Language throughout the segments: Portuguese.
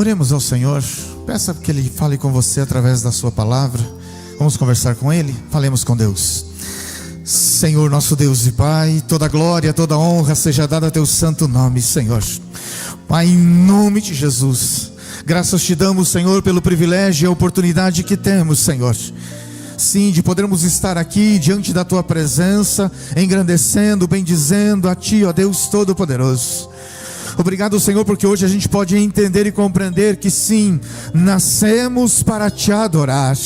Oremos ao Senhor, peça que Ele fale com você através da sua palavra. Vamos conversar com Ele, falemos com Deus. Senhor nosso Deus e Pai, toda glória, toda honra seja dada a Teu santo nome, Senhor. Pai, em nome de Jesus, graças te damos, Senhor, pelo privilégio e a oportunidade que temos, Senhor, sim, de podermos estar aqui diante da Tua presença, engrandecendo, bendizendo a Ti, ó Deus Todo-Poderoso. Obrigado, Senhor, porque hoje a gente pode entender e compreender que sim, nascemos para Te adorar.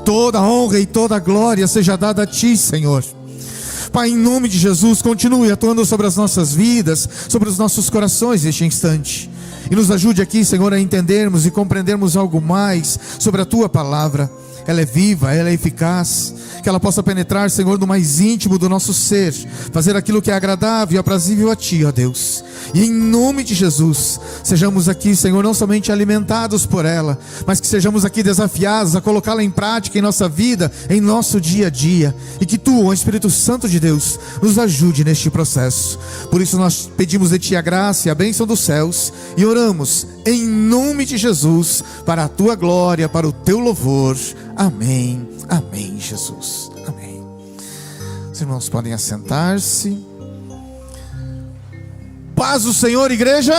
Toda honra e toda glória seja dada a Ti, Senhor. Pai, em nome de Jesus, continue atuando sobre as nossas vidas, sobre os nossos corações neste instante. E nos ajude aqui, Senhor, a entendermos e compreendermos algo mais sobre a Tua palavra. Ela é viva, ela é eficaz. Que ela possa penetrar, Senhor, no mais íntimo do nosso ser, fazer aquilo que é agradável e aprazível a Ti, ó Deus. E em nome de Jesus, sejamos aqui, Senhor, não somente alimentados por ela, mas que sejamos aqui desafiados a colocá-la em prática em nossa vida, em nosso dia a dia. E que Tu, ó Espírito Santo de Deus, nos ajude neste processo. Por isso nós pedimos de Ti a graça e a bênção dos céus e oramos em nome de Jesus, para a Tua glória, para o Teu louvor. Amém, amém, Jesus, amém. Os irmãos podem assentar-se. Paz do Senhor, igreja.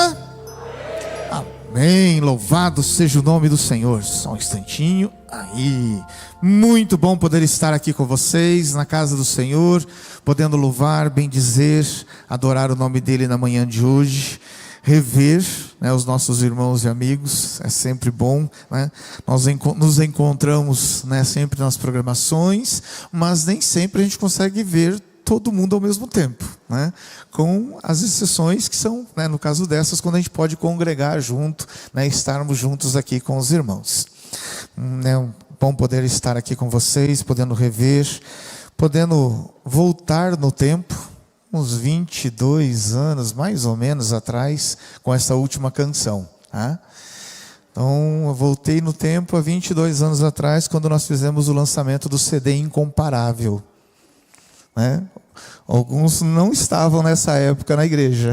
Amém, louvado seja o nome do Senhor. Só um instantinho, aí. Muito bom poder estar aqui com vocês, na casa do Senhor, podendo louvar, bendizer, adorar o nome dEle na manhã de hoje. Rever, né, os nossos irmãos e amigos, é sempre bom, né? Nós nos encontramos, né, sempre nas programações, mas nem sempre a gente consegue ver todo mundo ao mesmo tempo, né? Com as exceções que são, né, no caso dessas, quando a gente pode congregar junto, né, estarmos juntos aqui com os irmãos. É bom poder estar aqui com vocês, podendo rever, podendo voltar no tempo, uns 22 anos, mais ou menos, atrás, com essa última canção. Tá? Então, eu voltei no tempo há 22 anos atrás, quando nós fizemos o lançamento do CD Incomparável. Né? Alguns não estavam nessa época na igreja,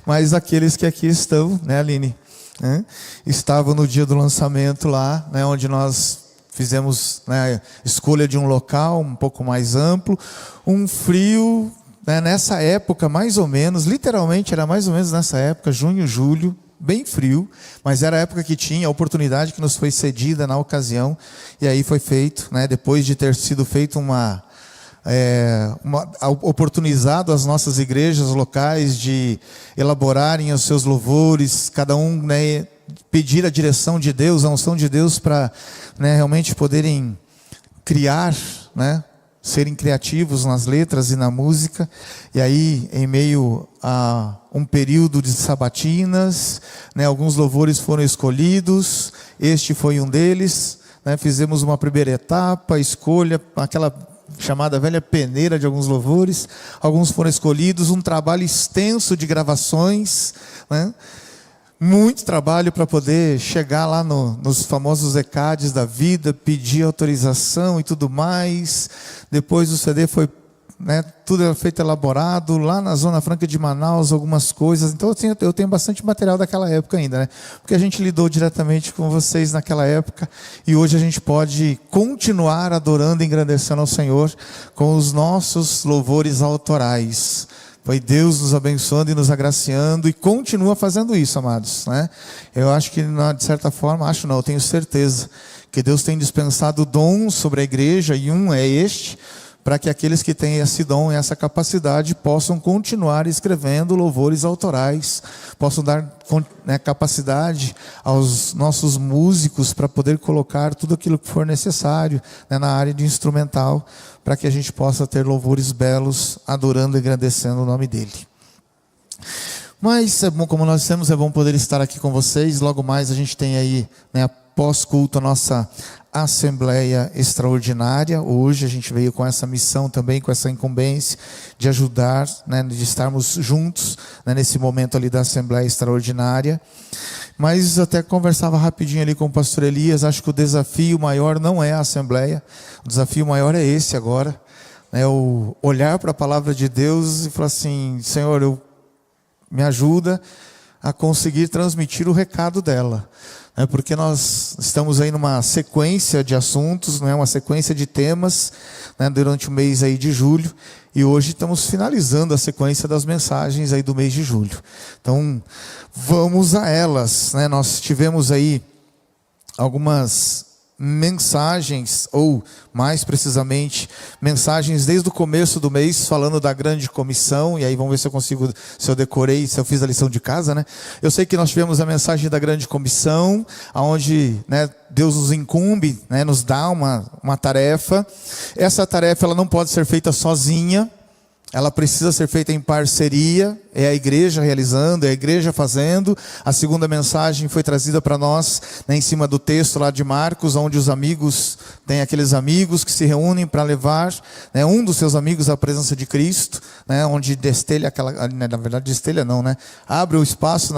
mas aqueles que aqui estão, né, Aline? Né? Estavam no dia do lançamento lá, né, onde nós fizemos, né, escolha de um local um pouco mais amplo, um frio... Nessa época, mais ou menos, literalmente era mais ou menos nessa época, junho, julho, bem frio, mas era a época que tinha a oportunidade que nos foi cedida na ocasião, e aí foi feito, né, depois de ter sido feito oportunizado as nossas igrejas locais de elaborarem os seus louvores, cada um, né, pedir a direção de Deus, a unção de Deus para, né, realmente poderem criar, né, serem criativos nas letras e na música. E aí, em meio a um período de sabatinas, né, alguns louvores foram escolhidos, este foi um deles, né, fizemos uma primeira etapa, escolha, aquela chamada velha peneira de alguns louvores, alguns foram escolhidos, um trabalho extenso de gravações, né, muito trabalho para poder chegar lá nos famosos ECADs da vida, pedir autorização e tudo mais. Depois o CD foi, né, tudo era feito elaborado, lá na Zona Franca de Manaus, algumas coisas. Então eu tenho bastante material daquela época ainda, né? Porque a gente lidou diretamente com vocês naquela época, e hoje a gente pode continuar adorando e engrandecendo ao Senhor com os nossos louvores autorais. Foi Deus nos abençoando e nos agraciando, e continua fazendo isso, amados, né? Eu acho que, de certa forma, eu tenho certeza que Deus tem dispensado dons sobre a igreja, e um é este, para que aqueles que têm esse dom e essa capacidade possam continuar escrevendo louvores autorais, possam dar, né, capacidade aos nossos músicos para poder colocar tudo aquilo que for necessário, né, na área de instrumental, para que a gente possa ter louvores belos, adorando e agradecendo o nome dEle. Mas é bom, como nós dissemos, é bom poder estar aqui com vocês. Logo mais a gente tem aí, né, após culto, a nossa Assembleia Extraordinária. Hoje a gente veio com essa missão também, com essa incumbência de ajudar, né, de estarmos juntos, né, nesse momento ali da Assembleia Extraordinária. Mas até conversava rapidinho ali com o pastor Elias, acho que o desafio maior não é a Assembleia, o desafio maior é esse agora, né, o olhar para a palavra de Deus e falar assim: Senhor, me ajuda a conseguir transmitir o recado dela. Porque nós estamos aí numa sequência de assuntos, uma sequência de temas, durante o mês aí de julho, e hoje estamos finalizando a sequência das mensagens aí do mês de julho. Então, vamos a elas. Nós tivemos aí algumas mensagens, ou mais precisamente, mensagens desde o começo do mês, falando da grande comissão, e aí vamos ver se eu consigo, se eu decorei, se eu fiz a lição de casa, Eu sei que nós tivemos a mensagem da grande comissão, onde Deus nos incumbe, nos dá uma tarefa. Essa tarefa ela não pode ser feita sozinha, ela precisa ser feita em parceria, é a igreja realizando, é a igreja fazendo. A segunda mensagem foi trazida para nós, em cima do texto lá de Marcos, onde os amigos, tem aqueles amigos que se reúnem para levar um dos seus amigos à presença de Cristo, onde destelha aquela, na verdade destelha não, abre o espaço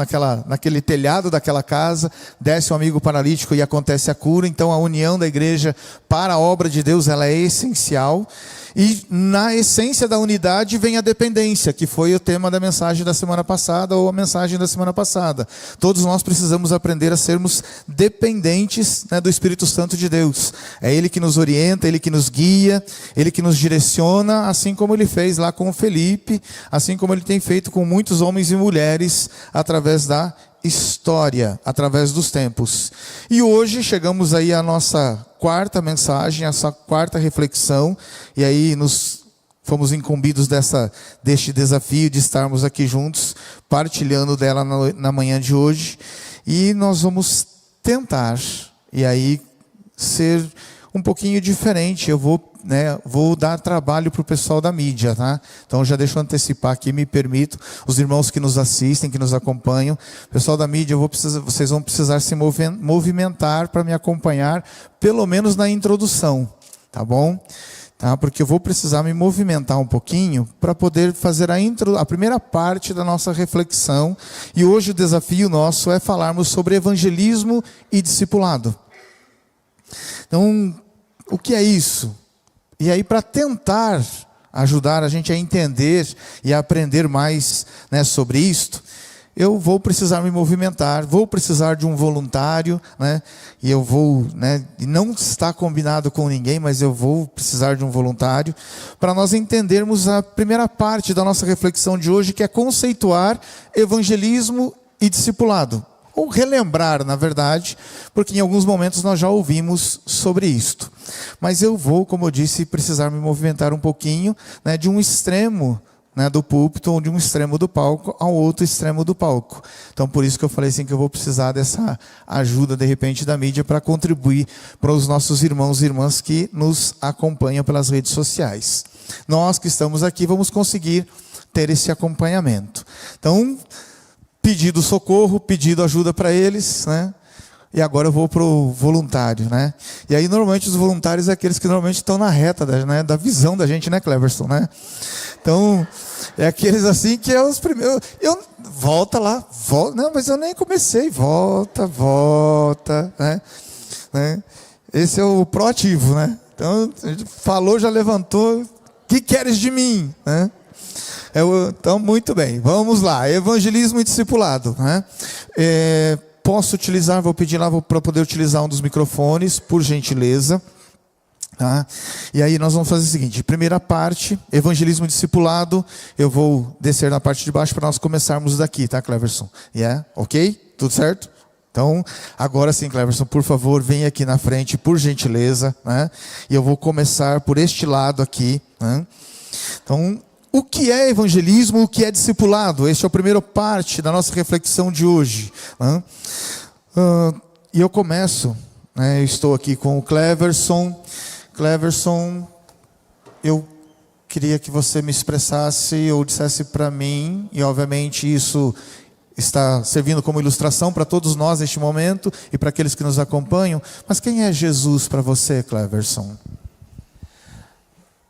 naquele telhado daquela casa, desce um amigo paralítico e acontece a cura. Então a união da igreja para a obra de Deus, ela é essencial. E na essência da unidade vem a dependência, que foi o tema da mensagem da semana passada, ou a mensagem da semana passada. Todos nós precisamos aprender a sermos dependentes do Espírito Santo de Deus. É Ele que nos orienta, Ele que nos guia, Ele que nos direciona, assim como Ele fez lá com o Felipe, assim como Ele tem feito com muitos homens e mulheres através da história, através dos tempos. E hoje chegamos aí à nossa quarta mensagem, essa quarta reflexão, e aí nos fomos incumbidos deste desafio de estarmos aqui juntos, partilhando dela na manhã de hoje, e nós vamos tentar, e aí ser um pouquinho diferente. Eu vou dar trabalho para o pessoal da mídia, tá? Então já deixo eu antecipar aqui, me permito, os irmãos que nos assistem, que nos acompanham, pessoal da mídia, vocês vão precisar se movimentar para me acompanhar, pelo menos na introdução, tá bom? Tá? Porque eu vou precisar me movimentar um pouquinho para poder fazer a primeira parte da nossa reflexão, e hoje o desafio nosso é falarmos sobre evangelismo e discipulado. Então, o que é isso? E aí, para tentar ajudar a gente a entender e a aprender mais sobre isto, eu vou precisar me movimentar, vou precisar de um voluntário, e eu vou, e não está combinado com ninguém, mas eu vou precisar de um voluntário, para nós entendermos a primeira parte da nossa reflexão de hoje, que é conceituar evangelismo e discipulado. Ou relembrar, na verdade, porque em alguns momentos nós já ouvimos sobre isto. Mas eu vou, como eu disse, precisar me movimentar um pouquinho, de um extremo do púlpito, ou de um extremo do palco ao outro extremo do palco. Então por isso que eu falei assim, que eu vou precisar dessa ajuda de repente da mídia para contribuir para os nossos irmãos e irmãs que nos acompanham pelas redes sociais. Nós que estamos aqui vamos conseguir ter esse acompanhamento. Então, pedido socorro, pedido ajuda para eles, E agora eu vou para o voluntário, E aí normalmente os voluntários é aqueles que normalmente estão na reta da visão da gente, Cleverson, Então, é aqueles assim que é os primeiros. Volta lá, volta. Não, mas eu nem comecei. Volta, Esse é o proativo, Então, a gente falou, já levantou. O que queres de mim, Então, muito bem, vamos lá. Evangelismo e discipulado, Posso utilizar, vou pedir lá para poder utilizar um dos microfones, por gentileza. Tá? E aí nós vamos fazer o seguinte, primeira parte, evangelismo e discipulado, eu vou descer na parte de baixo para nós começarmos daqui, tá, Cleverson? Ok? Tudo certo? Então, agora sim, Cleverson, por favor, vem aqui na frente, por gentileza, E eu vou começar por este lado aqui, Então, o que é evangelismo, o que é discipulado? Esta é a primeira parte da nossa reflexão de hoje. E eu começo, eu estou aqui com o Cleverson. Cleverson, eu queria que você me expressasse ou dissesse para mim, e obviamente isso está servindo como ilustração para todos nós neste momento e para aqueles que nos acompanham, mas quem é Jesus para você, Cleverson?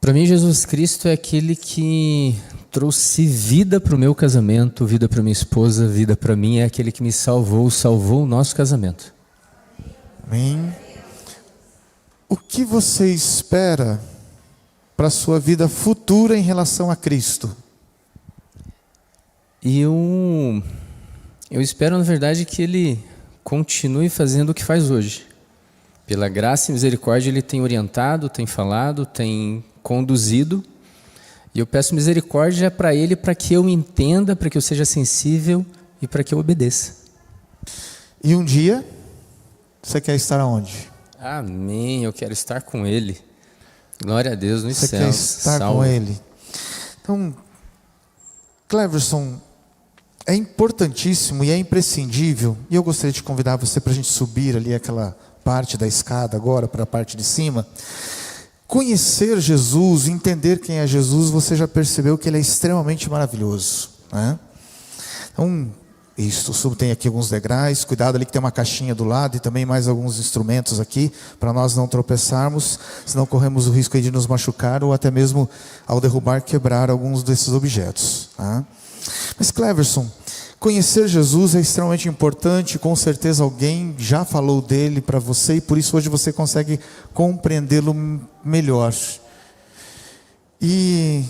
Para mim, Jesus Cristo é aquele que trouxe vida para o meu casamento, vida para minha esposa, vida para mim, é aquele que me salvou o nosso casamento. Amém. O que você espera para a sua vida futura em relação a Cristo? Eu Eu espero, na verdade, que Ele continue fazendo o que faz hoje. Pela graça e misericórdia, Ele tem orientado, tem falado, tem conduzido. E eu peço misericórdia para Ele, para que eu entenda, para que eu seja sensível e para que eu obedeça. E um dia, você quer estar aonde? Amém, eu quero estar com Ele. Glória a Deus nos Você céus. quer estar Salve. com Ele. Então, Cleverson, é importantíssimo e é imprescindível, e eu gostaria de convidar você para a gente subir ali aquela parte da escada agora, para a parte de cima. Conhecer Jesus, entender quem é Jesus, você já percebeu que Ele é extremamente maravilhoso, né? Então, isso, tem aqui alguns degraus, cuidado ali que tem uma caixinha do lado e também mais alguns instrumentos aqui, para nós não tropeçarmos, senão corremos o risco aí de nos machucar ou até mesmo ao derrubar, quebrar alguns desses objetos, tá? Mas Cleverson, conhecer Jesus é extremamente importante, com certeza alguém já falou dele para você e por isso hoje você consegue compreendê-lo melhor. E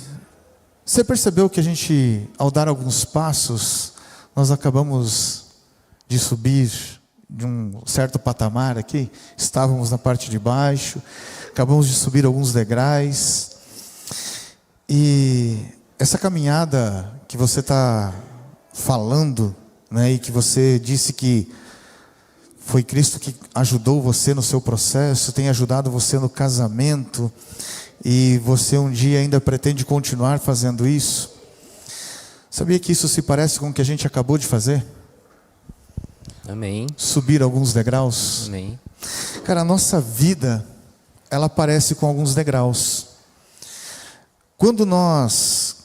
você percebeu que a gente, ao dar alguns passos, nós acabamos de subir de um certo patamar aqui, estávamos na parte de baixo, acabamos de subir alguns degraus, e essa caminhada que você está falando, né, e que você disse que foi Cristo que ajudou você no seu processo, tem ajudado você no casamento, e você um dia ainda pretende continuar fazendo isso. Sabia que isso se parece com o que a gente acabou de fazer? Amém. Subir alguns degraus. Amém. Cara, a nossa vida, ela parece com alguns degraus. Quando nós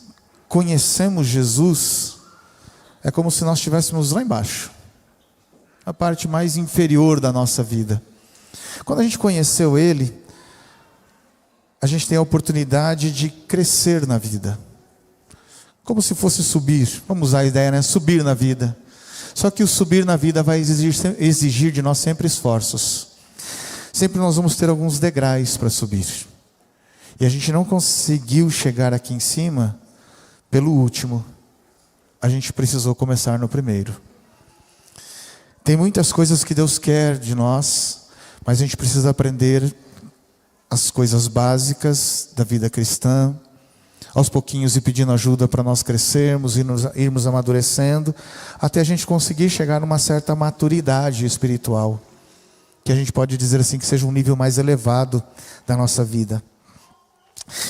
conhecemos Jesus, é como se nós estivéssemos lá embaixo, a parte mais inferior da nossa vida. Quando a gente conheceu Ele, a gente tem a oportunidade de crescer na vida, como se fosse subir, vamos usar a ideia, né? Subir na vida. Só que o subir na vida vai exigir de nós sempre esforços. Sempre nós vamos ter alguns degraus para subir. E a gente não conseguiu chegar aqui em cima pelo último. A gente precisou começar no primeiro. Tem muitas coisas que Deus quer de nós, mas a gente precisa aprender as coisas básicas da vida cristã, aos pouquinhos e pedindo ajuda para nós crescermos e irmos amadurecendo, até a gente conseguir chegar numa certa maturidade espiritual, que a gente pode dizer assim, que seja um nível mais elevado da nossa vida.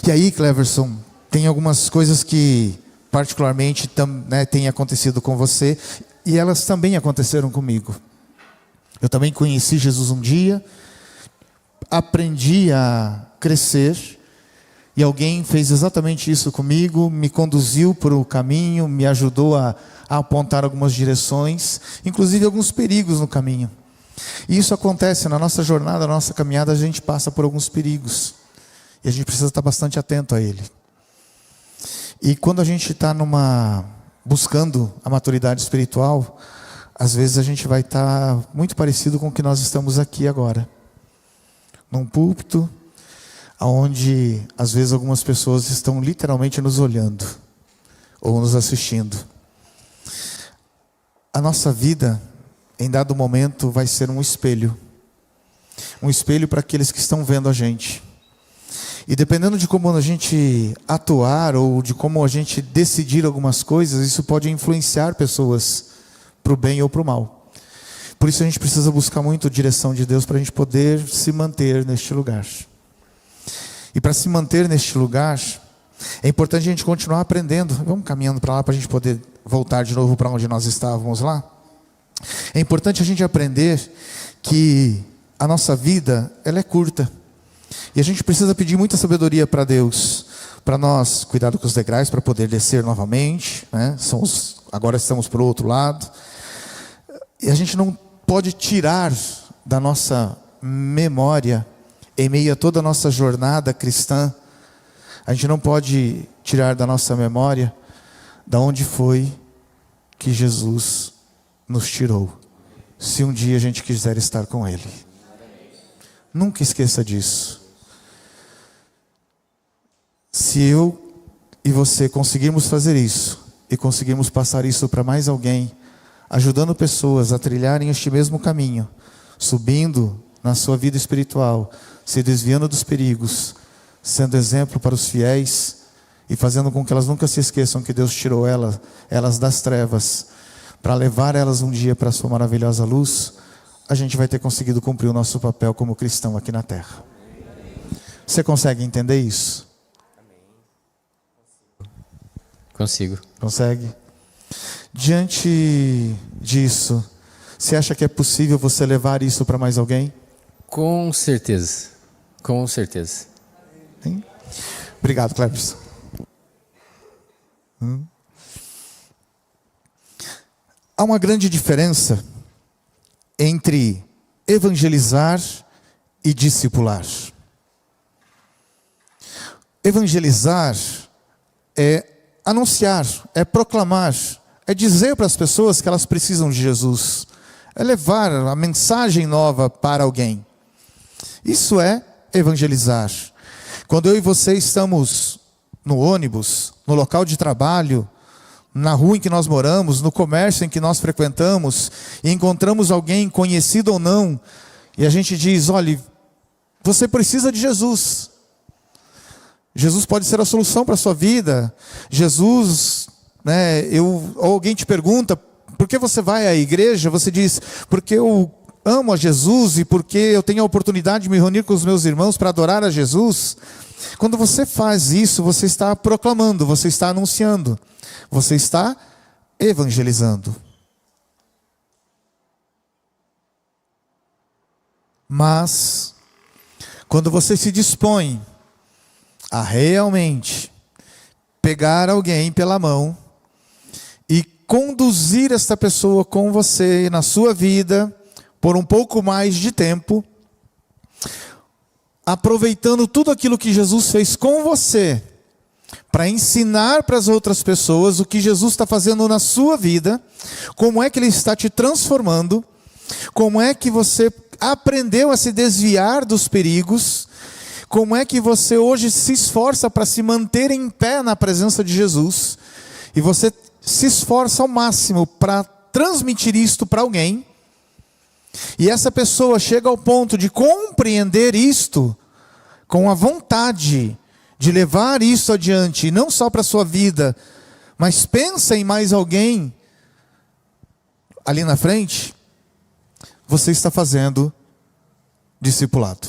E aí, Cleverson, tem algumas coisas que particularmente têm acontecido com você, e elas também aconteceram comigo. Eu também conheci Jesus um dia, aprendi a crescer, e alguém fez exatamente isso comigo, me conduziu por um caminho, me ajudou a apontar algumas direções, inclusive alguns perigos no caminho. E isso acontece na nossa jornada, na nossa caminhada, a gente passa por alguns perigos. E a gente precisa estar bastante atento a ele. E quando a gente está buscando a maturidade espiritual, às vezes a gente vai estar muito parecido com o que nós estamos aqui agora. Num púlpito, onde às vezes algumas pessoas estão literalmente nos olhando ou nos assistindo. A nossa vida, em dado momento, vai ser um espelho para aqueles que estão vendo a gente. E dependendo de como a gente atuar ou de como a gente decidir algumas coisas, isso pode influenciar pessoas para o bem ou para o mal. Por isso a gente precisa buscar muito a direção de Deus para a gente poder se manter neste lugar. E para se manter neste lugar, é importante a gente continuar aprendendo. Vamos caminhando para lá para a gente poder voltar de novo para onde nós estávamos lá. É importante a gente aprender que a nossa vida, ela é curta. E a gente precisa pedir muita sabedoria para Deus, para nós, cuidado com os degraus, para poder descer novamente, né? Agora estamos para o outro lado. E a gente não pode tirar da nossa memória, em meio a toda a nossa jornada cristã, a gente não pode tirar da nossa memória da onde foi que Jesus nos tirou, se um dia a gente quiser estar com Ele. Nunca esqueça disso. Se eu e você conseguirmos fazer isso, e conseguirmos passar isso para mais alguém, ajudando pessoas a trilharem este mesmo caminho, subindo na sua vida espiritual, se desviando dos perigos, sendo exemplo para os fiéis e fazendo com que elas nunca se esqueçam que Deus tirou elas das trevas, para levar elas um dia para a sua maravilhosa luz, a gente vai ter conseguido cumprir o nosso papel como cristão aqui na terra. Você consegue entender isso? Consigo. Consegue? Diante disso, você acha que é possível você levar isso para mais alguém? Com certeza. Com certeza. Hein? Obrigado, Cleberson. Há uma grande diferença entre evangelizar e discipular. Evangelizar é anunciar, é proclamar, é dizer para as pessoas que elas precisam de Jesus, é levar a mensagem nova para alguém. Isso é evangelizar. Quando eu e você estamos no ônibus, no local de trabalho, na rua em que nós moramos, no comércio em que nós frequentamos, e encontramos alguém, conhecido ou não, e a gente diz: olha, você precisa de Jesus. Jesus pode ser a solução para a sua vida. Jesus, ou alguém te pergunta: por que você vai à igreja? Você diz: porque eu amo a Jesus e porque eu tenho a oportunidade de me reunir com os meus irmãos para adorar a Jesus. Quando você faz isso, você está proclamando, você está anunciando, você está evangelizando. Mas, quando você se dispõe a realmente pegar alguém pela mão e conduzir esta pessoa com você na sua vida por um pouco mais de tempo, aproveitando tudo aquilo que Jesus fez com você, para ensinar para as outras pessoas o que Jesus está fazendo na sua vida, como é que Ele está te transformando, como é que você aprendeu a se desviar dos perigos, como é que você hoje se esforça para se manter em pé na presença de Jesus, e você se esforça ao máximo para transmitir isto para alguém, e essa pessoa chega ao ponto de compreender isto, com a vontade de levar isso adiante, não só para a sua vida, mas pensa em mais alguém ali na frente, você está fazendo discipulado.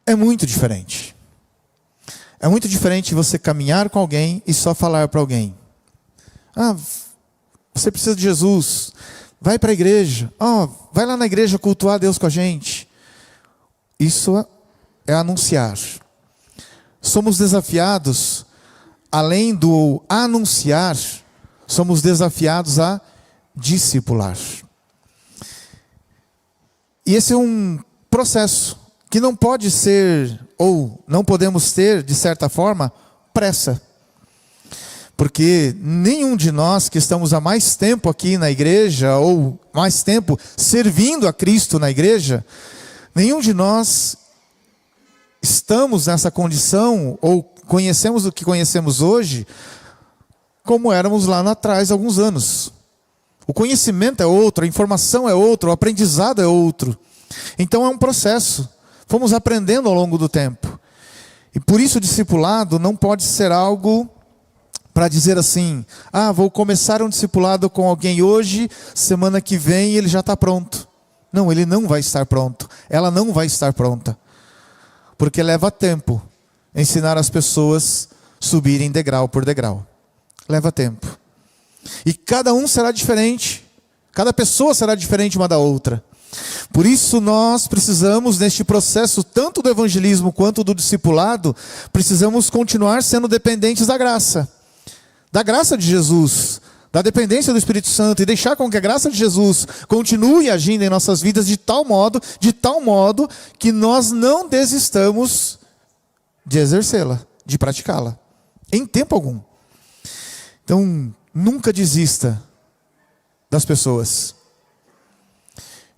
É muito diferente. É muito diferente você caminhar com alguém e só falar para alguém: ah, você precisa de Jesus, vai para a igreja, vai lá na igreja cultuar a Deus com a gente. Isso é anunciar. Somos desafiados, além do anunciar, somos desafiados a discipular. E esse é um processo que não pode ser, ou não podemos ter, de certa forma, pressa. Porque nenhum de nós que estamos há mais tempo aqui na igreja, ou mais tempo servindo a Cristo na igreja, nenhum de nós estamos nessa condição, ou conhecemos o que conhecemos hoje, como éramos lá atrás, alguns anos. O conhecimento é outro, a informação é outra, o aprendizado é outro. Então é um processo. Fomos aprendendo ao longo do tempo. E por isso o discipulado não pode ser algo para dizer assim: vou começar um discipulado com alguém hoje, semana que vem ele já está pronto. Não, ele não vai estar pronto. Ela não vai estar pronta. Porque leva tempo ensinar as pessoas subirem degrau por degrau. Leva tempo. E cada um será diferente. Cada pessoa será diferente uma da outra. Por isso nós precisamos, neste processo, tanto do evangelismo quanto do discipulado, precisamos continuar sendo dependentes da graça de Jesus, da dependência do Espírito Santo, e deixar com que a graça de Jesus continue agindo em nossas vidas de tal modo que nós não desistamos de exercê-la, de praticá-la, em tempo algum. Então, nunca desista das pessoas.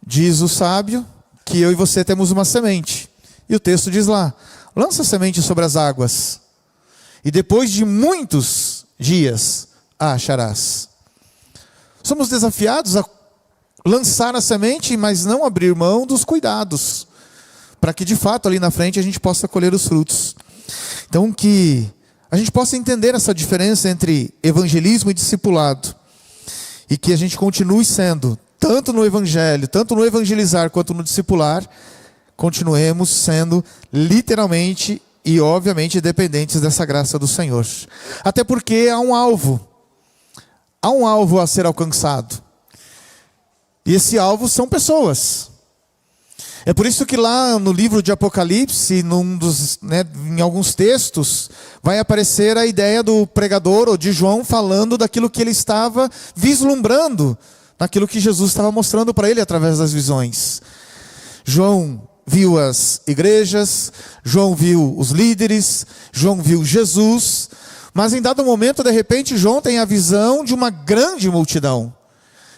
Diz o sábio que eu e você temos uma semente. E o texto diz lá: lança a semente sobre as águas, e depois de muitos dias a acharás. Somos desafiados a lançar a semente, mas não abrir mão dos cuidados, para que de fato ali na frente a gente possa colher os frutos. Então que a gente possa entender essa diferença entre evangelismo e discipulado, e que a gente continue sendo, tanto no evangelho, tanto no evangelizar quanto no discipular, continuemos sendo literalmente e obviamente dependentes dessa graça do Senhor. Até porque há um alvo a ser alcançado. E esse alvo são pessoas. É por isso que lá no livro de Apocalipse, em alguns textos, vai aparecer a ideia do pregador ou de João falando daquilo que ele estava vislumbrando, naquilo que Jesus estava mostrando para ele através das visões. João viu as igrejas, João viu os líderes, João viu Jesus, mas em dado momento, de repente, João tem a visão de uma grande multidão,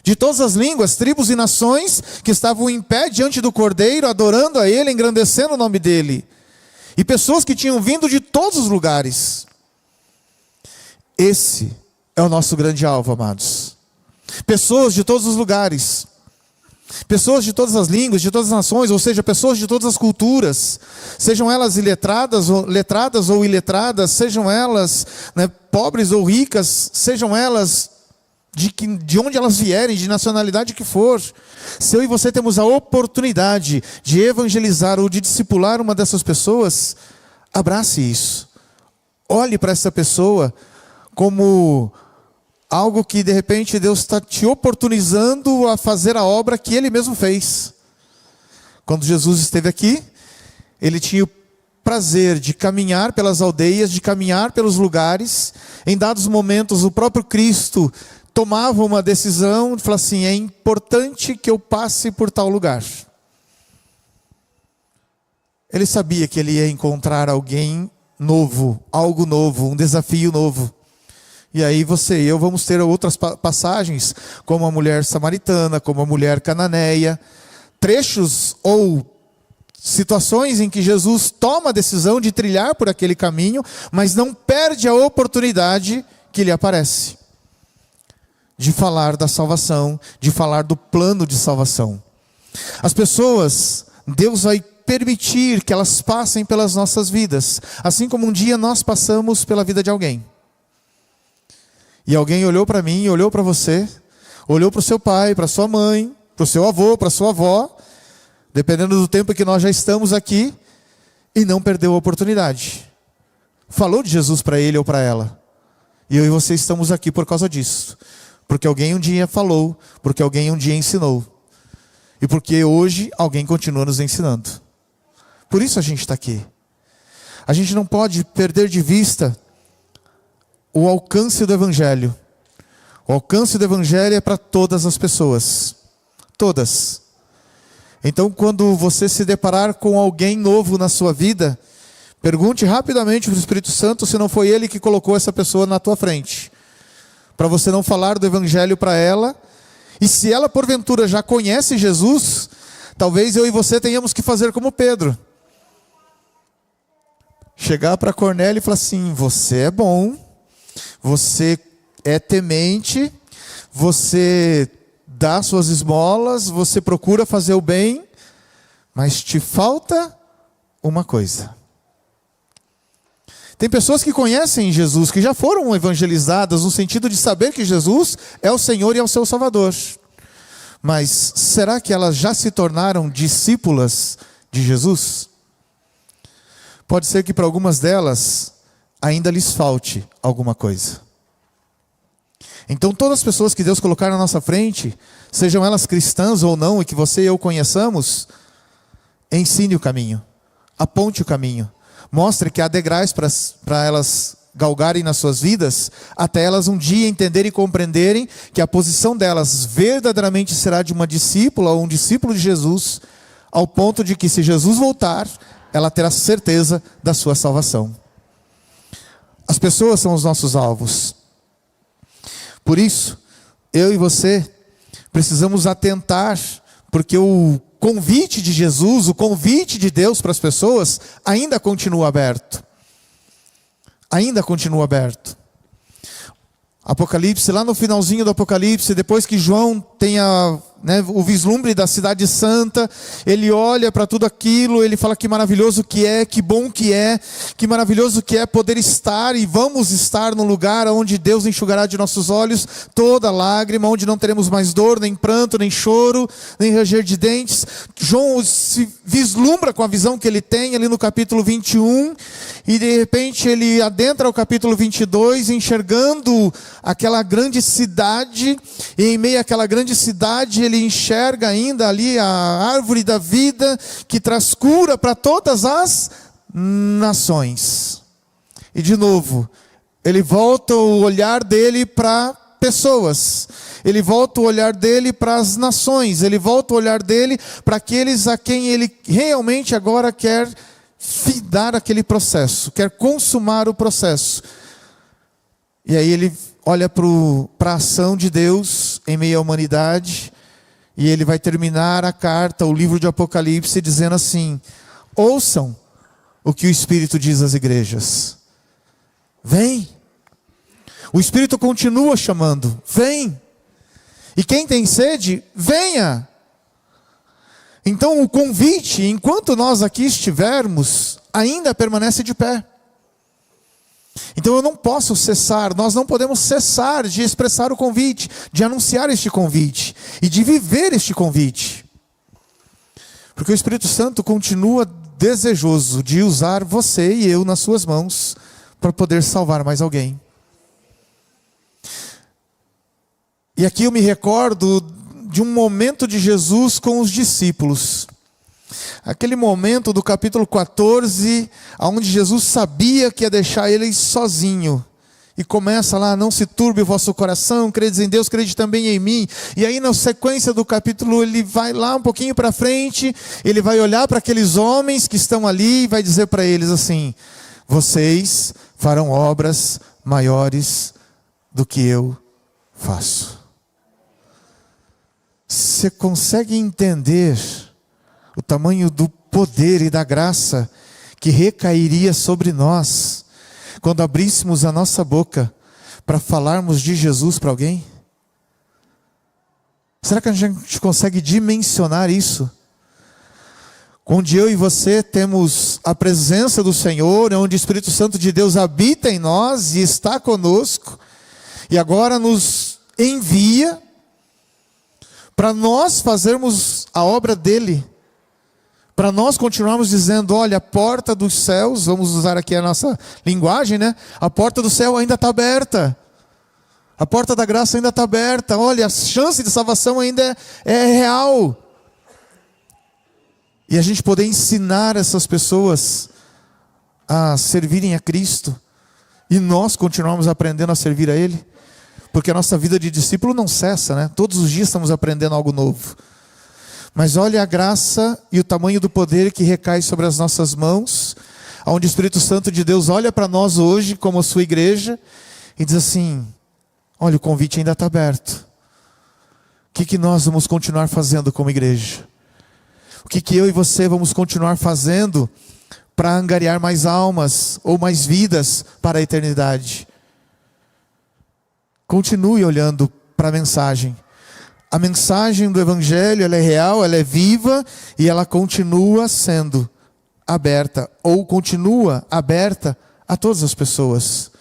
de todas as línguas, tribos e nações que estavam em pé diante do Cordeiro, adorando a Ele, engrandecendo o nome dEle. E pessoas que tinham vindo de todos os lugares. Esse é o nosso grande alvo, amados. Pessoas de todos os lugares. Pessoas de todas as línguas, de todas as nações, ou seja, pessoas de todas as culturas. Sejam elas letradas ou iletradas, sejam elas pobres ou ricas, sejam elas de onde elas vierem, de nacionalidade que for. Se eu e você temos a oportunidade de evangelizar ou de discipular uma dessas pessoas, abrace isso. Olhe para essa pessoa como algo que de repente Deus está te oportunizando a fazer a obra que Ele mesmo fez. Quando Jesus esteve aqui, Ele tinha o prazer de caminhar pelas aldeias, de caminhar pelos lugares. Em dados momentos, o próprio Cristo tomava uma decisão, falava assim: é importante que eu passe por tal lugar. Ele sabia que ele ia encontrar alguém novo, algo novo, um desafio novo. E aí você e eu vamos ter outras passagens, como a mulher samaritana, como a mulher cananeia, trechos ou situações em que Jesus toma a decisão de trilhar por aquele caminho, mas não perde a oportunidade que lhe aparece de falar da salvação, de falar do plano de salvação. As pessoas, Deus vai permitir que elas passem pelas nossas vidas, assim como um dia nós passamos pela vida de alguém. E alguém olhou para mim, olhou para você, olhou para o seu pai, para sua mãe, para o seu avô, para a sua avó, dependendo do tempo que nós já estamos aqui, e não perdeu a oportunidade. Falou de Jesus para ele ou para ela. E eu e você estamos aqui por causa disso. Porque alguém um dia falou, porque alguém um dia ensinou. E porque hoje alguém continua nos ensinando. Por isso a gente está aqui. A gente não pode perder de vista o alcance do Evangelho. O alcance do Evangelho é para todas as pessoas. Todas. Então, quando você se deparar com alguém novo na sua vida, pergunte rapidamente para o Espírito Santo se não foi Ele que colocou essa pessoa na tua frente. Para você não falar do Evangelho para ela. E se ela porventura já conhece Jesus, talvez eu e você tenhamos que fazer como Pedro. Chegar para Cornélio e falar assim: você é bom, você é temente, você dá suas esmolas, você procura fazer o bem, mas te falta uma coisa. Tem pessoas que conhecem Jesus, que já foram evangelizadas no sentido de saber que Jesus é o Senhor e é o seu Salvador. Mas será que elas já se tornaram discípulas de Jesus? Pode ser que para algumas delas ainda lhes falte alguma coisa. Então todas as pessoas que Deus colocar na nossa frente, sejam elas cristãs ou não, e que você e eu conheçamos, ensine o caminho, aponte o caminho. Mostre que há degraus para elas galgarem nas suas vidas, até elas um dia entenderem e compreenderem que a posição delas verdadeiramente será de uma discípula ou um discípulo de Jesus, ao ponto de que se Jesus voltar, ela terá certeza da sua salvação. As pessoas são os nossos alvos. Por isso, eu e você precisamos atentar, porque o convite de Jesus, o convite de Deus para as pessoas ainda continua aberto. Ainda continua aberto. Apocalipse, lá no finalzinho do Apocalipse, depois que João tem o vislumbre da cidade santa, ele olha para tudo aquilo, ele fala que maravilhoso que é, que bom que maravilhoso que é poder estar e vamos estar no lugar onde Deus enxugará de nossos olhos toda lágrima, onde não teremos mais dor, nem pranto, nem choro, nem ranger de dentes. João se vislumbra com a visão que ele tem ali no capítulo 21, e de repente ele adentra o capítulo 22, enxergando aquela grande cidade, e em meio àquela grande cidade ele enxerga ainda ali a árvore da vida, que traz cura para todas as nações. E de novo, ele volta o olhar dele para pessoas, ele volta o olhar dele para as nações, ele volta o olhar dele para aqueles a quem ele realmente agora quer findar aquele processo, quer consumar o processo. E aí ele olha para a ação de Deus em meio à humanidade, e ele vai terminar a carta, o livro de Apocalipse, dizendo assim: ouçam o que o Espírito diz às igrejas. Vem. O Espírito continua chamando. Vem. E quem tem sede, venha. Então o convite, enquanto nós aqui estivermos, ainda permanece de pé. Então eu não posso cessar, nós não podemos cessar de expressar o convite, de anunciar este convite e de viver este convite. Porque o Espírito Santo continua desejoso de usar você e eu nas suas mãos para poder salvar mais alguém. E aqui eu me recordo de um momento de Jesus com os discípulos. Aquele momento do capítulo 14, onde Jesus sabia que ia deixar eles sozinho. E começa lá: não se turbe o vosso coração, credes em Deus, crede também em mim. E aí na sequência do capítulo ele vai lá um pouquinho para frente, ele vai olhar para aqueles homens que estão ali e vai dizer para eles assim: vocês farão obras maiores do que eu faço. Você consegue entender o tamanho do poder e da graça que recairia sobre nós quando abríssemos a nossa boca para falarmos de Jesus para alguém? Será que a gente consegue dimensionar isso? Onde eu e você temos a presença do Senhor, onde o Espírito Santo de Deus habita em nós e está conosco, e agora nos envia para nós fazermos a obra dele, para nós continuarmos dizendo: olha, a porta dos céus, vamos usar aqui a nossa linguagem, né? A porta do céu ainda está aberta, a porta da graça ainda está aberta, olha, a chance de salvação ainda é real. E a gente poder ensinar essas pessoas a servirem a Cristo, e nós continuarmos aprendendo a servir a Ele, porque a nossa vida de discípulo não cessa, né? Todos os dias estamos aprendendo algo novo. Mas olha a graça e o tamanho do poder que recai sobre as nossas mãos, onde o Espírito Santo de Deus olha para nós hoje como a sua igreja e diz assim: olha, o convite ainda está aberto. O que nós vamos continuar fazendo como igreja? O que eu e você vamos continuar fazendo para angariar mais almas ou mais vidas para a eternidade? Continue olhando para a mensagem. A mensagem do Evangelho, ela é real, ela é viva e ela continua sendo aberta, ou continua aberta a todas as pessoas.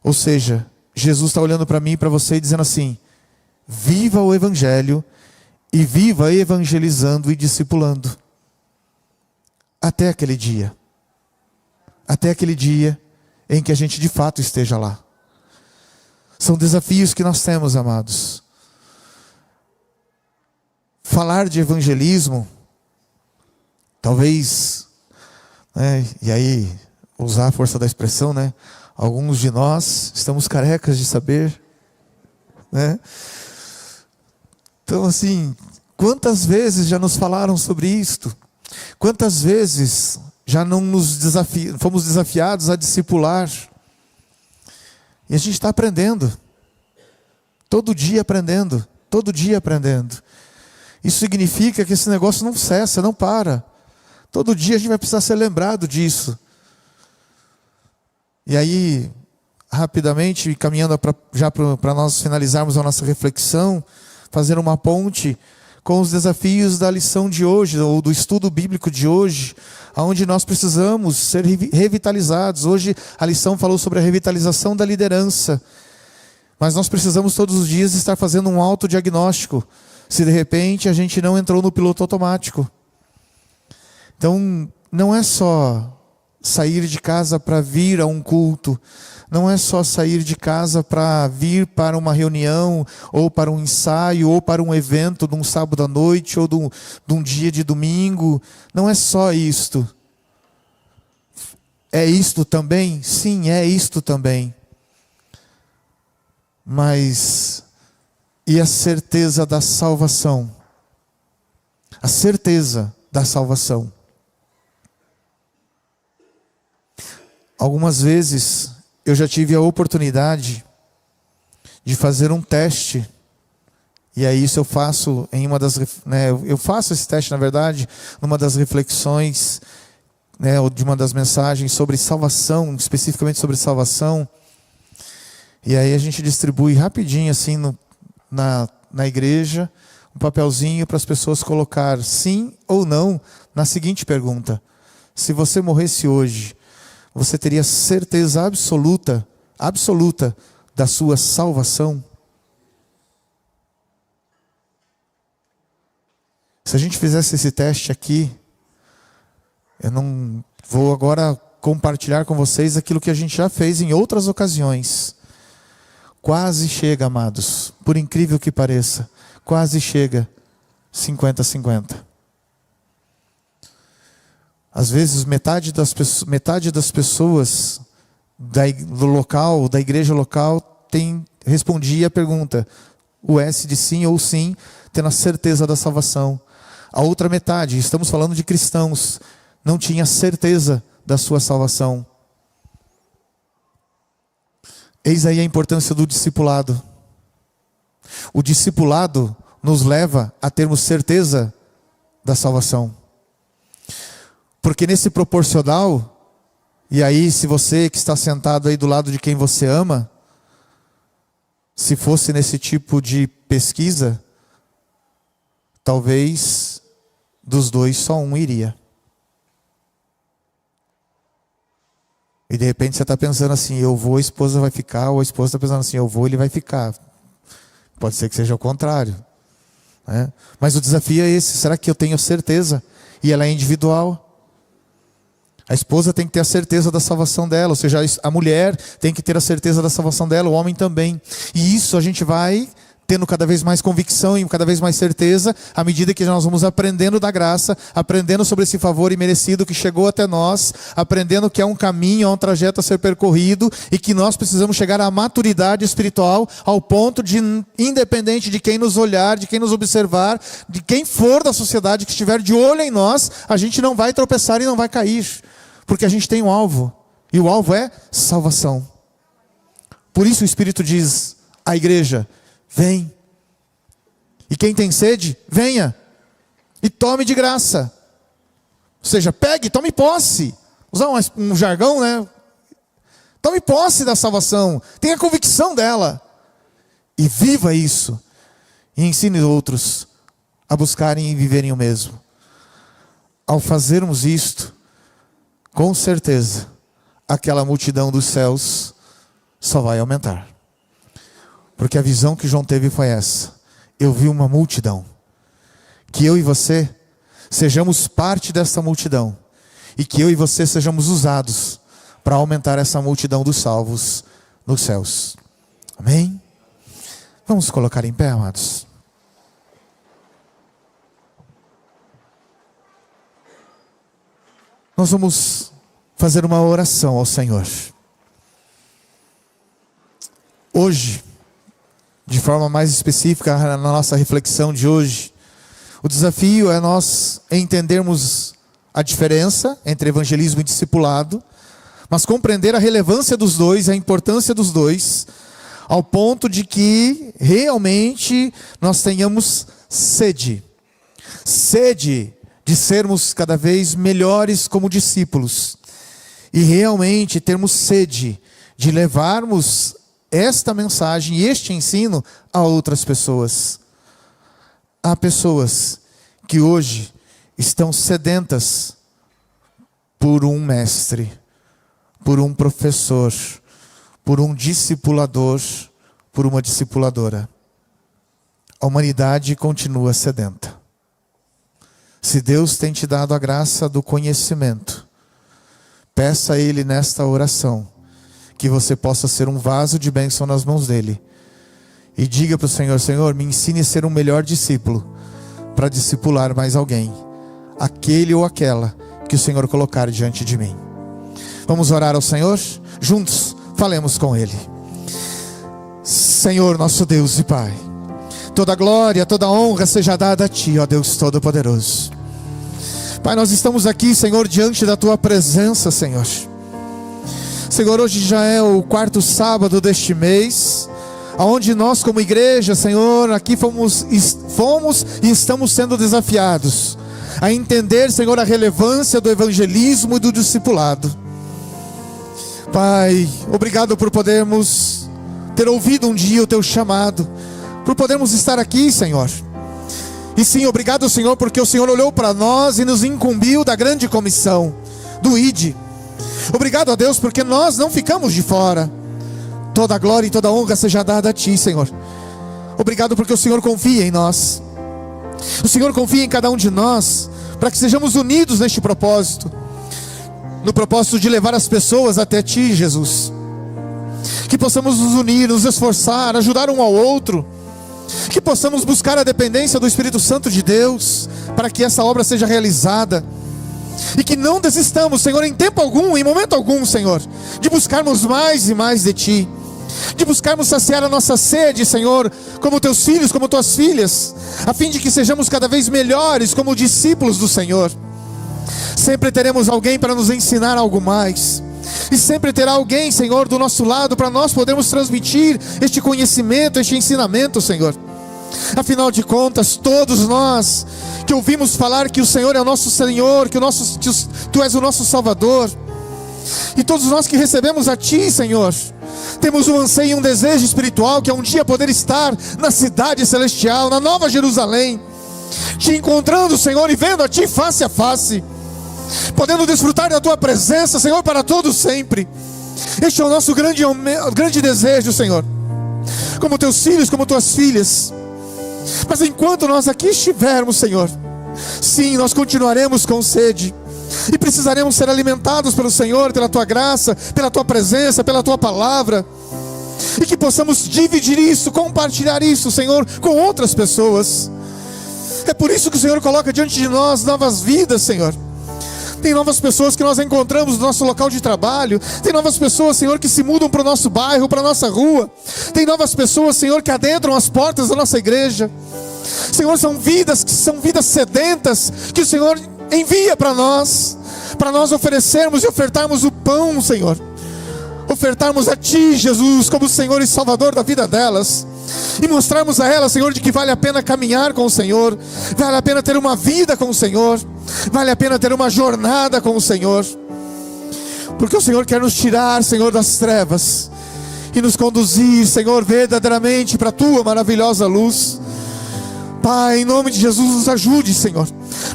Ou seja, Jesus está olhando para mim e para você e dizendo assim: viva o Evangelho e viva evangelizando e discipulando. Até aquele dia. Até aquele dia em que a gente de fato esteja lá. São desafios que nós temos, amados. Falar de evangelismo, talvez, né, e aí usar a força da expressão, né, alguns de nós estamos carecas de saber, né? Então assim, quantas vezes já nos falaram sobre isto? Quantas vezes já não fomos desafiados a discipular? E a gente está aprendendo, todo dia aprendendo, todo dia aprendendo. Isso significa que esse negócio não cessa, não para. Todo dia a gente vai precisar ser lembrado disso. E aí, rapidamente, caminhando para nós finalizarmos a nossa reflexão, fazer uma ponte com os desafios da lição de hoje, ou do estudo bíblico de hoje, onde nós precisamos ser revitalizados. Hoje a lição falou sobre a revitalização da liderança, mas nós precisamos todos os dias estar fazendo um autodiagnóstico, se de repente a gente não entrou no piloto automático. Então, não é só sair de casa para vir a um culto, não é só sair de casa para vir para uma reunião, ou para um ensaio, ou para um evento de um sábado à noite, ou de um dia de domingo. Não é só isto. É isto também? Sim, é isto também. Mas, e a certeza da salvação? A certeza da salvação. Algumas vezes eu já tive a oportunidade de fazer um teste, e aí isso eu faço em uma das, eu faço esse teste, na verdade, numa das reflexões, ou de uma das mensagens sobre salvação, especificamente sobre salvação. E aí a gente distribui rapidinho assim na igreja um papelzinho para as pessoas colocar sim ou não na seguinte pergunta: se você morresse hoje, você teria certeza absoluta da sua salvação? Se a gente fizesse esse teste aqui, eu não vou agora compartilhar com vocês aquilo que a gente já fez em outras ocasiões. Quase chega, amados, por incrível que pareça, quase chega 50-50. Às vezes metade das pessoas do local, da igreja local, respondia a pergunta, o S de sim ou sim, tendo a certeza da salvação. A outra metade, estamos falando de cristãos, não tinha certeza da sua salvação. Eis aí a importância do discipulado. O discipulado nos leva a termos certeza da salvação. Porque nesse proporcional, e aí se você que está sentado aí do lado de quem você ama, se fosse nesse tipo de pesquisa, talvez dos dois só um iria. E de repente você está pensando assim, eu vou, a esposa vai ficar, ou a esposa está pensando assim, eu vou, ele vai ficar. Pode ser que seja o contrário, né? Mas o desafio é esse, será que eu tenho certeza? E ela é individual. A esposa tem que ter a certeza da salvação dela, ou seja, a mulher tem que ter a certeza da salvação dela, o homem também. E isso a gente vai tendo cada vez mais convicção e cada vez mais certeza, à medida que nós vamos aprendendo da graça, aprendendo sobre esse favor imerecido que chegou até nós, aprendendo que é um caminho, é um trajeto a ser percorrido, e que nós precisamos chegar à maturidade espiritual, ao ponto de, independente de quem nos olhar, de quem nos observar, de quem for da sociedade que estiver de olho em nós, a gente não vai tropeçar e não vai cair, porque a gente tem um alvo, e o alvo é salvação. Por isso o Espírito diz à igreja: vem. E quem tem sede, venha. E tome de graça. Ou seja, pegue, tome posse. Usar um jargão, né? Tome posse da salvação. Tenha convicção dela. E viva isso. E ensine outros a buscarem e viverem o mesmo. Ao fazermos isto, com certeza, aquela multidão dos céus só vai aumentar. Porque a visão que João teve foi essa. Eu vi uma multidão. Que eu e você sejamos parte dessa multidão. E que eu e você sejamos usados para aumentar essa multidão dos salvos nos céus. Amém? Vamos colocar em pé, amados. Nós vamos fazer uma oração ao Senhor. Hoje, de forma mais específica, na nossa reflexão de hoje, o desafio é nós entendermos a diferença entre evangelismo e discipulado, mas compreender a relevância dos dois, a importância dos dois, ao ponto de que realmente nós tenhamos sede de sermos cada vez melhores como discípulos, e realmente termos sede de levarmos esta mensagem e este ensino a outras pessoas. Há pessoas que hoje estão sedentas por um mestre, por um professor, por um discipulador, por uma discipuladora. A humanidade continua sedenta. Se Deus tem te dado a graça do conhecimento, peça a Ele nesta oração, que você possa ser um vaso de bênção nas mãos dEle. E diga para o Senhor: Senhor, me ensine a ser um melhor discípulo, para discipular mais alguém, aquele ou aquela que o Senhor colocar diante de mim. Vamos orar ao Senhor? Juntos, falemos com Ele. Senhor, nosso Deus e Pai, toda glória, toda honra seja dada a Ti, ó Deus Todo-Poderoso. Pai, nós estamos aqui, Senhor, diante da Tua presença, Senhor. Senhor, hoje já é o 4º sábado deste mês, aonde nós como igreja, Senhor, aqui fomos e estamos sendo desafiados a entender, Senhor, a relevância do evangelismo e do discipulado. Pai, obrigado por podermos ter ouvido um dia o Teu chamado, por podermos estar aqui, Senhor. E sim, obrigado, Senhor, porque o Senhor olhou para nós e nos incumbiu da grande comissão, do ID. Obrigado a Deus, porque nós não ficamos de fora. Toda a glória e toda a honra seja dada a Ti, Senhor. Obrigado porque o Senhor confia em nós. O Senhor confia em cada um de nós, para que sejamos unidos neste propósito, no propósito de levar as pessoas até Ti, Jesus. Que possamos nos unir, nos esforçar, ajudar um ao outro. Que possamos buscar a dependência do Espírito Santo de Deus, para que essa obra seja realizada. E que não desistamos, Senhor, em tempo algum, em momento algum, Senhor, de buscarmos mais e mais de Ti, de buscarmos saciar a nossa sede, Senhor, como Teus filhos, como Tuas filhas, a fim de que sejamos cada vez melhores como discípulos do Senhor. Sempre teremos alguém para nos ensinar algo mais, e sempre terá alguém, Senhor, do nosso lado, para nós podermos transmitir este conhecimento, este ensinamento, Senhor. Afinal de contas, todos nós que ouvimos falar que o Senhor é o nosso Senhor, que Tu és o nosso Salvador, e todos nós que recebemos a Ti, Senhor, temos um anseio e um desejo espiritual, que é um dia poder estar na cidade celestial, na Nova Jerusalém, Te encontrando, Senhor, e vendo a Ti face a face, podendo desfrutar da Tua presença, Senhor, para todos sempre. Este é o nosso grande desejo, Senhor, como Teus filhos, como Tuas filhas. Mas enquanto nós aqui estivermos, Senhor, sim, nós continuaremos com sede, e precisaremos ser alimentados pelo Senhor, pela Tua graça, pela Tua presença, pela Tua palavra, e que possamos dividir isso, compartilhar isso, Senhor, com outras pessoas. É por isso que o Senhor coloca diante de nós novas vidas, Senhor. Tem novas pessoas que nós encontramos no nosso local de trabalho. Tem novas pessoas, Senhor, que se mudam para o nosso bairro, para a nossa rua. Tem novas pessoas, Senhor, que adentram as portas da nossa igreja. Senhor, são vidas sedentas, que o Senhor envia para nós oferecermos e ofertarmos o pão, Senhor. Ofertarmos a Ti, Jesus, como Senhor e Salvador da vida delas. E mostrarmos a elas, Senhor, de que vale a pena caminhar com o Senhor, vale a pena ter uma vida com o Senhor, vale a pena ter uma jornada com o Senhor, porque o Senhor quer nos tirar, Senhor, das trevas e nos conduzir, Senhor, verdadeiramente para a Tua maravilhosa luz. Pai, em nome de Jesus, nos ajude, Senhor.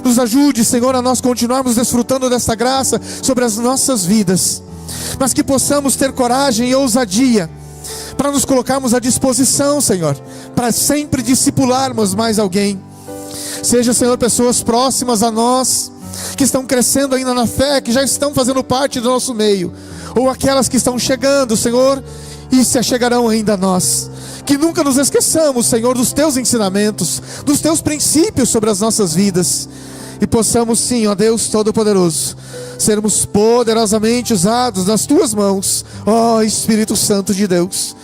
Nos ajude, Senhor, a nós continuarmos desfrutando desta graça sobre as nossas vidas, mas que possamos ter coragem e ousadia para nos colocarmos à disposição, Senhor, para sempre discipularmos mais alguém. Seja, Senhor, pessoas próximas a nós, que estão crescendo ainda na fé, que já estão fazendo parte do nosso meio, ou aquelas que estão chegando, Senhor, e se achegarão ainda a nós. Que nunca nos esqueçamos, Senhor, dos Teus ensinamentos, dos Teus princípios sobre as nossas vidas, e possamos sim, ó Deus Todo-Poderoso, sermos poderosamente usados nas Tuas mãos, ó Espírito Santo de Deus.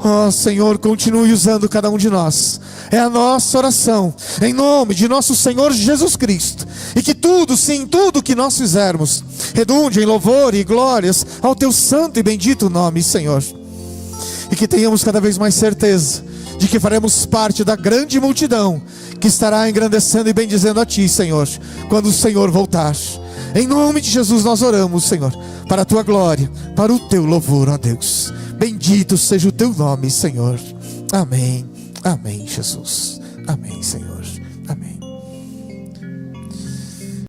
Ó Senhor, continue usando cada um de nós. É a nossa oração, em nome de nosso Senhor Jesus Cristo. E que tudo, sim, tudo que nós fizermos redunde em louvor e glórias ao Teu santo e bendito nome, Senhor. E que tenhamos cada vez mais certeza de que faremos parte da grande multidão que estará engrandecendo e bendizendo a Ti, Senhor, quando o Senhor voltar. Em nome de Jesus nós oramos, Senhor, para a tua glória, para o teu louvor, ó Deus. Bendito seja o teu nome, Senhor. Amém. Amém, Jesus. Amém, Senhor.